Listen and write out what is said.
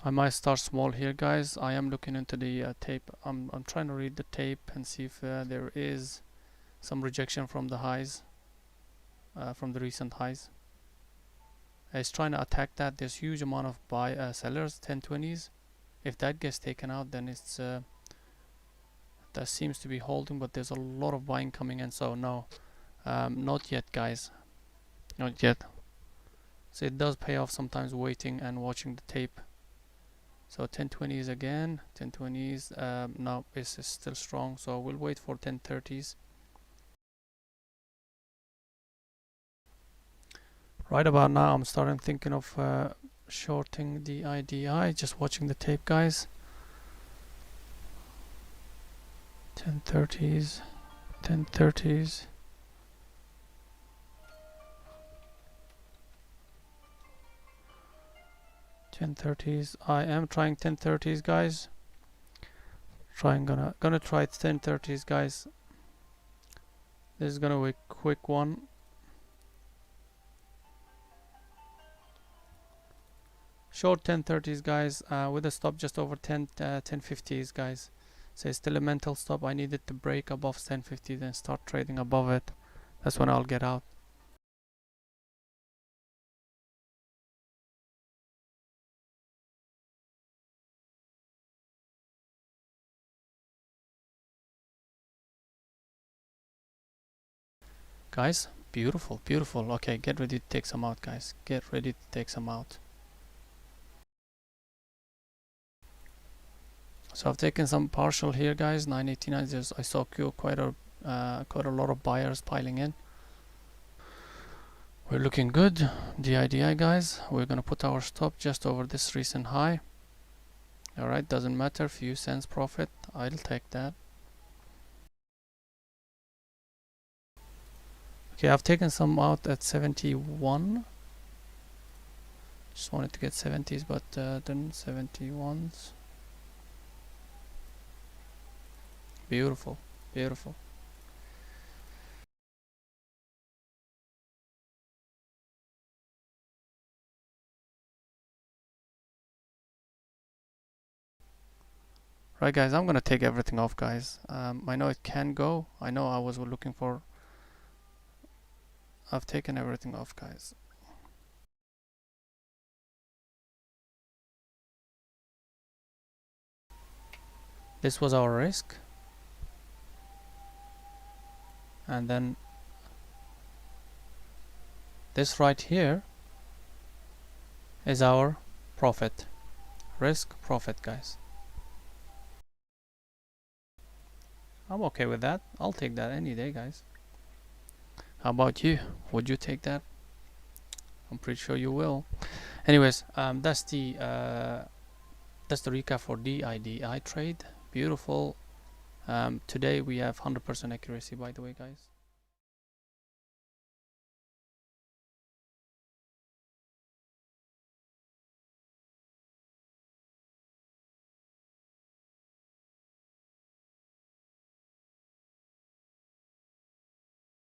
I might start small here, guys. I am looking into the tape. I'm trying to read the tape and see if there is some rejection from the highs, from the recent highs. It's trying to attack that. There's huge amount of buy sellers, 1020s. If that gets taken out, then it's that seems to be holding, but there's a lot of buying coming in. So no, not yet, guys, not yet. So it does pay off sometimes waiting and watching the tape. So 1020s again, 1020s. No, it's still strong. So we'll wait for 1030s. Right about now, I'm starting thinking of shorting the DIDI. Just watching the tape, guys. 1030s, 1030s. 1030s. I am trying 1030s, guys. Gonna try 1030s, guys. This is gonna be a quick one. Short 1030s, guys, with a stop just over 1050s, guys. So it's still a mental stop. I need it to break above 1050, then start trading above it. That's when I'll get out. Guys, beautiful, beautiful. Okay, get ready to take some out, guys. Get ready to take some out. So I've taken some partial here, guys. 989. I saw quite a lot of buyers piling in. We're looking good. DIDI, guys. We're gonna put our stop just over this recent high. Alright, doesn't matter. Few cents profit. I'll take that. Okay, I've taken some out at 71. Just wanted to get 70s, but then 71s. Beautiful, beautiful. Right, guys, I'm gonna take everything off, guys. I know it can go. I know I was looking for. I've taken everything off, guys. This was our risk, and then this right here is our profit. Risk, profit, guys. I'm okay with that. I'll take that any day, guys. How about you? Would you take that? I'm pretty sure you will. Anyways, that's the recap for DIDI trade. Beautiful. Today we have 100% accuracy, by the way, guys.